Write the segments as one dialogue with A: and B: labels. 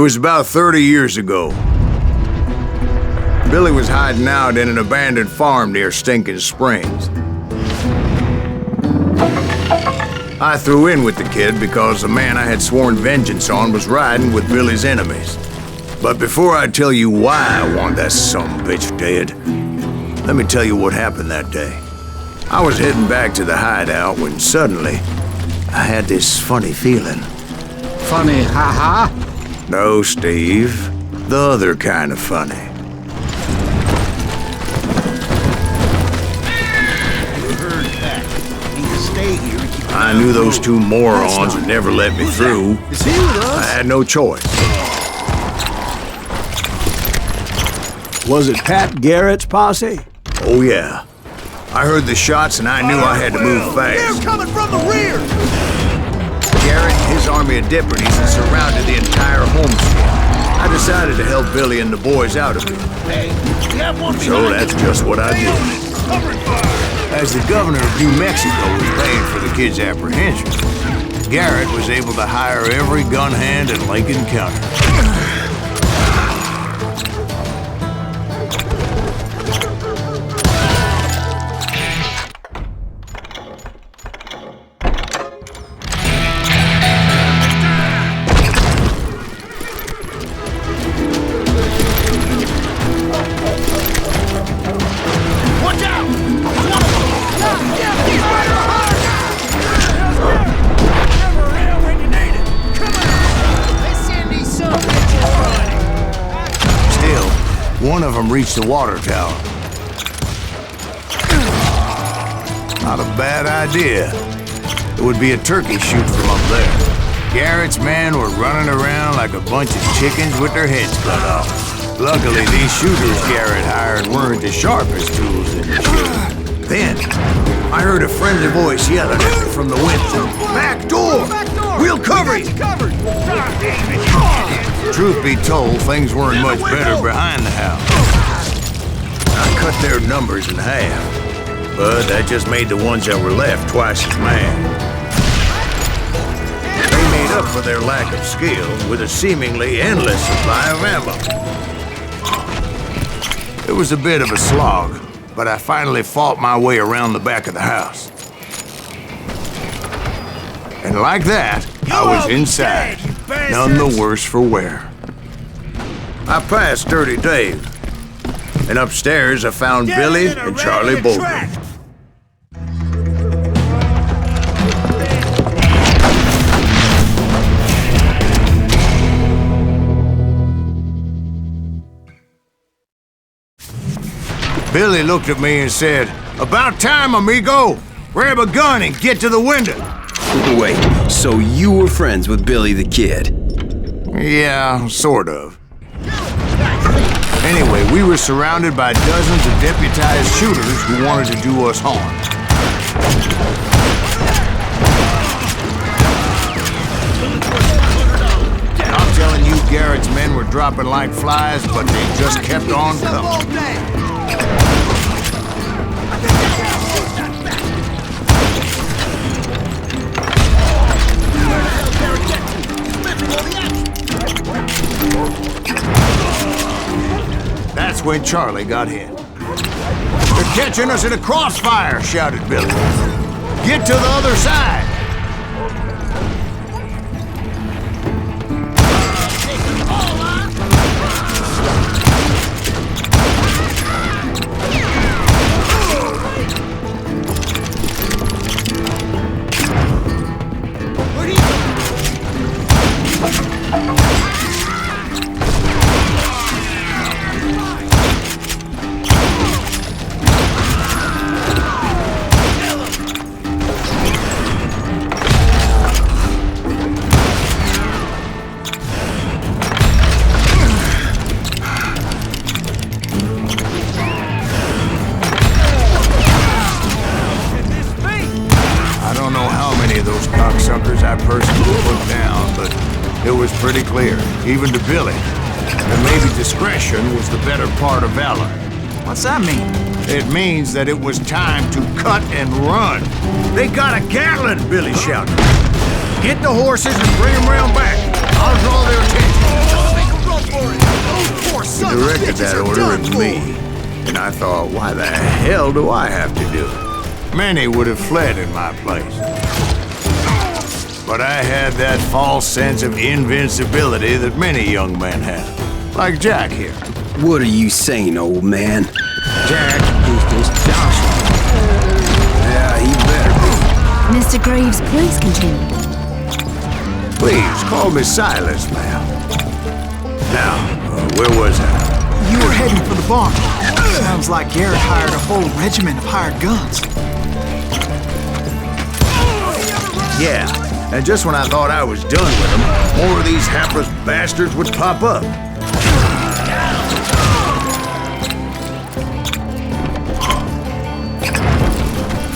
A: was about 30 years ago. Billy was hiding out in an abandoned farm near Stinking Springs. I threw in with the kid because the man I had sworn vengeance on was riding with Billy's enemies. But before I tell you why I want that sumbitch dead, let me tell you what happened that day. I was heading back to the hideout when suddenly I had this funny feeling.
B: Funny, ha-ha?
A: No, Steve. The other kind of funny. I knew those two morons would never let me through.
B: Is he with us?
A: I had no choice.
C: Was it Pat Garrett's posse?
A: Oh, yeah. I heard the shots and I knew I had to move fast.
D: They're coming from the rear!
A: Garrett and his army of deputies had surrounded the entire homestead. I decided to help Billy and the boys out of it.
D: Hey, we have one
A: So that's just what I did.
D: covering fire!
A: As the governor of New Mexico was paying for the kid's apprehension, Garrett was able to hire every gun hand in Lincoln County. One of them reached the water tower. Not a bad idea. It would be a turkey shoot from up there. Garrett's men were running around like a bunch of chickens with their heads cut off. Luckily, these shooters Garrett hired weren't the sharpest tools in the shed. Then, I heard a friendly voice yelling at me from the window. Back door! We'll cover you! Truth be told, things weren't much better behind the house. I cut their numbers in half, but that just made the ones that were left twice as mad. They made up for their lack of skill with a seemingly endless supply of ammo. It was a bit of a slog, but I finally fought my way around the back of the house. And like that, I was inside, none the worse for wear. I passed Dirty Dave, and upstairs I found Billy and Charlie Bolton. Billy looked at me and said, "About time, amigo! Grab a gun and get to the window!"
E: Wait, so you were friends with Billy the Kid?
A: Yeah, sort of. Anyway, we were surrounded by dozens of deputized shooters who wanted to do us harm. I'm telling you, Garrett's men were dropping like flies, but they just kept on coming. That's when Charlie got hit. "They're catching us in a crossfire," shouted Billy. "Get to the other side!" I personally put down, but it was pretty clear, even to Billy, that maybe discretion was the better part of valor.
B: What's that mean?
A: It means that it was time to cut and run. "They got a Gatling!" Billy shouted. "Get the horses and bring them round back. I'll draw their attention.
D: Make a run for it! Those poor
A: He
D: sons of
A: directed
D: bitches
A: that
D: are
A: order
D: done
A: at
D: for.
A: me, and I thought, why the hell do I have to do it? Many would have fled in my place. But I had that false sense of invincibility that many young men have. Like Jack here.
E: What are you saying, old man?
B: Jack is just Joshua.
E: Yeah, he better be.
F: Mr. Graves, please continue.
A: Please, call me Silas, ma'am. Now, where was I?
B: You were heading for the barn. Sounds like Garrett hired a whole regiment of hired guns.
A: Yeah, and just when I thought I was done with them, more of these hapless bastards would pop up.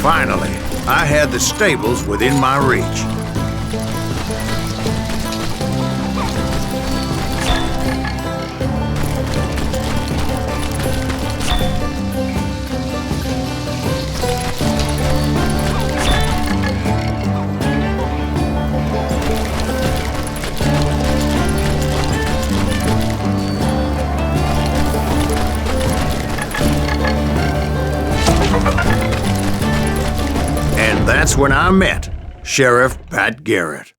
A: Finally, I had the stables within my reach. And that's when I met Sheriff Pat Garrett.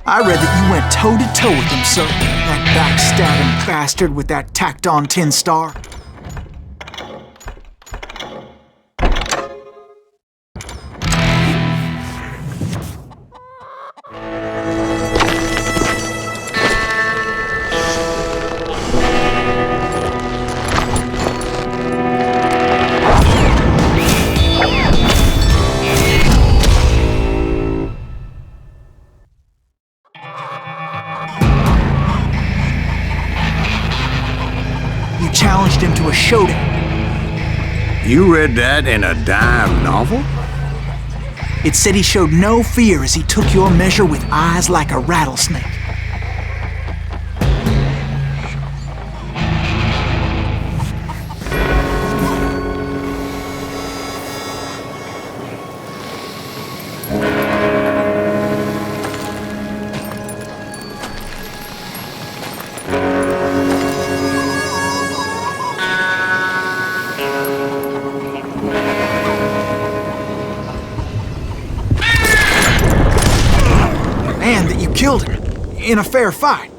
B: I read that you went toe-to-toe with him, sir. That backstabbing bastard with that tacked-on tin star. You challenged him to a showdown.
A: You read that in a dime novel?
B: It said he showed no fear as he took your measure with eyes like a rattlesnake. And that you killed him in a fair fight.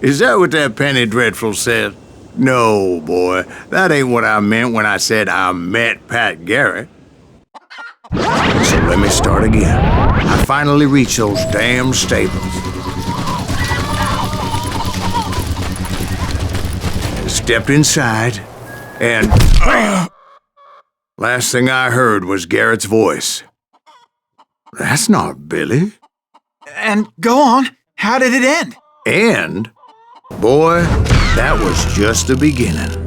A: Is that what that Penny Dreadful said? No, boy. That ain't what I meant when I said I met Pat Garrett. So let me start again. I finally reached those damn stables. Stepped inside, and last thing I heard was Garrett's voice. That's not Billy.
B: And go on, how did it end?
A: And, boy, that was just the beginning.